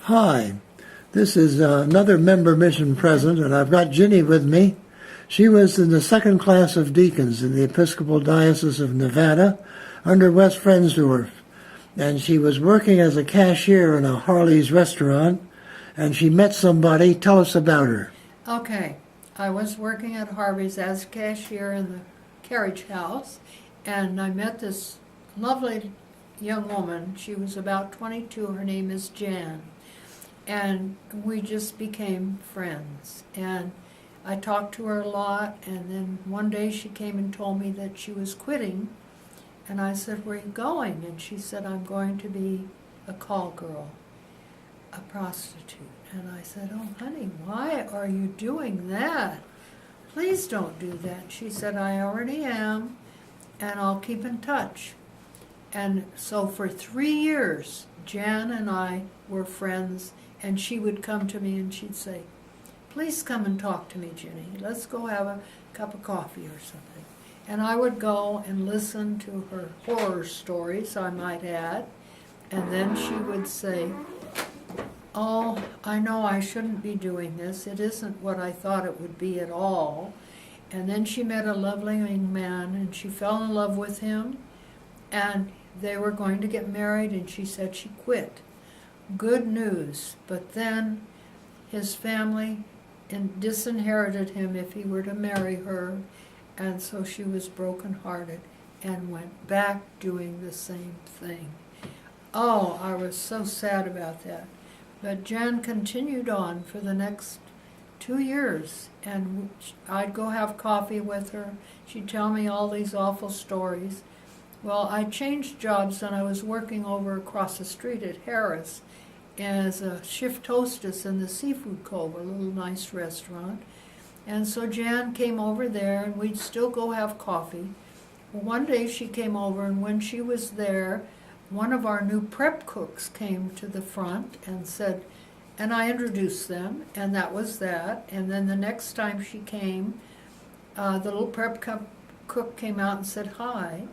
Hi, this is another member mission present, and I've got Ginny with me. She was in the second class of deacons in the Episcopal Diocese of Nevada under West Friendsdorf, and she was working as a cashier in a Harley's restaurant, and she met somebody. Tell us about her. Okay, I was working at Harvey's as a cashier in the carriage house, and I met this lovely young woman. She was about 22. Her name is Jan. And we just became friends. And I talked to her a lot, and then one day she came and told me that she was quitting. And I said, "Where are you going?" And she said, "I'm going to be a call girl, a prostitute." And I said, "Oh, honey, why are you doing that? Please don't do that." She said, "I already am, and I'll keep in touch." And so for 3 years, Jan and I were friends, and she would come to me and she'd say, "Please come and talk to me, Ginny. Let's go have a cup of coffee or something." And I would go and listen to her horror stories, I might add, and then she would say, "Oh, I know I shouldn't be doing this. It isn't what I thought it would be at all." And then she met a lovely young man, and she fell in love with him, and they were going to get married, and she said she quit. Good news. But then his family disinherited him if he were to marry her, and so she was brokenhearted and went back doing the same thing. Oh, I was so sad about that. But Jan continued on for the next 2 years, and I'd go have coffee with her. She'd tell me all these awful stories. Well, I changed jobs, and I was working over across the street at Harris as a shift hostess in the Seafood Cove, a little nice restaurant. And so Jan came over there, and we'd still go have coffee. Well, one day she came over, and when she was there, one of our new prep cooks came to the front and said, and I introduced them, and that was that. And then the next time she came, the little prep cook came out and said hi,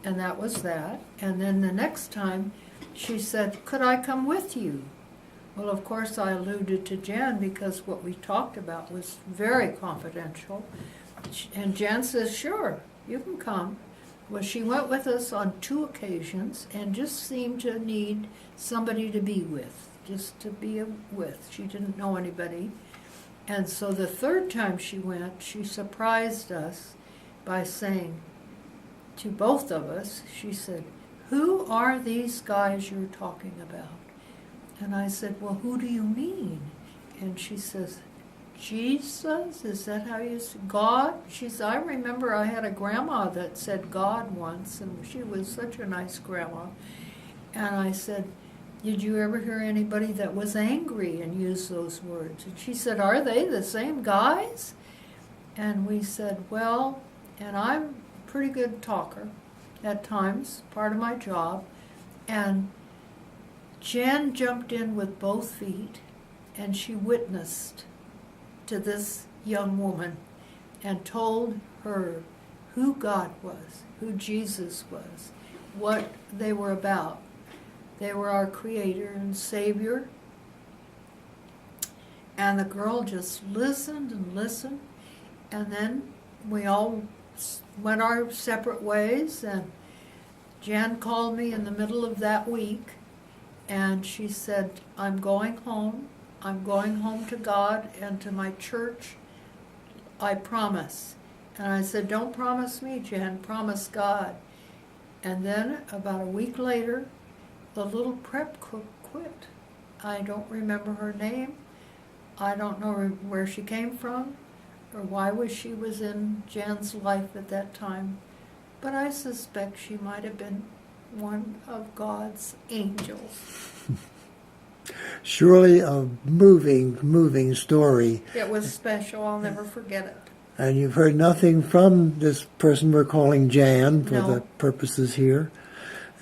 and that was that. And then the next time she said, "Could I come with you?" Well, of course I alluded to Jan because what we talked about was very confidential. And Jan says, "Sure, you can come." Well, she went with us on 2 occasions and just seemed to need somebody to be with, just to be with. She didn't know anybody. And so the 3rd time she went, she surprised us by saying to both of us, she said, "Who are these guys you're talking about?" And I said, "Well, who do you mean?" And she says, "Jesus? Is that how you say God?" She said, "I remember I had a grandma that said God once, and she was such a nice grandma." And I said, "Did you ever hear anybody that was angry and used those words?" And she said, "Are they the same guys?" And we said, "Well," and I'm a pretty good talker at times, part of my job, and Jan jumped in with both feet, and she witnessed to this young woman and told her who God was, who Jesus was, what they were about. They were our Creator and Savior. And the girl just listened and listened, and then we all went our separate ways, and Jan called me in the middle of that week, and she said, "I'm going home. I'm going home to God and to my church. I promise." And I said, "Don't promise me, Jan. Promise God." And then about a week later, the little prep cook quit. I don't remember her name. I don't know where she came from or why she was in Jan's life at that time. But I suspect she might have been one of God's angels. Surely a moving story. It was special. I'll never forget it. And you've heard nothing from this person we're calling Jan for No. the purposes here,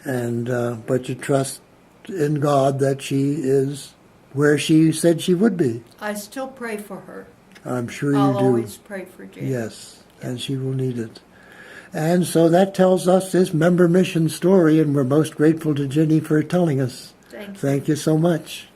and but you trust in God that she is where she said she would be. I still pray for her. I'm sure you I'll do. always pray for Jan. Yes, and she will need it. And so that tells us this member mission story, and we're most grateful to Ginny for telling us. Thank you. Thank you so much.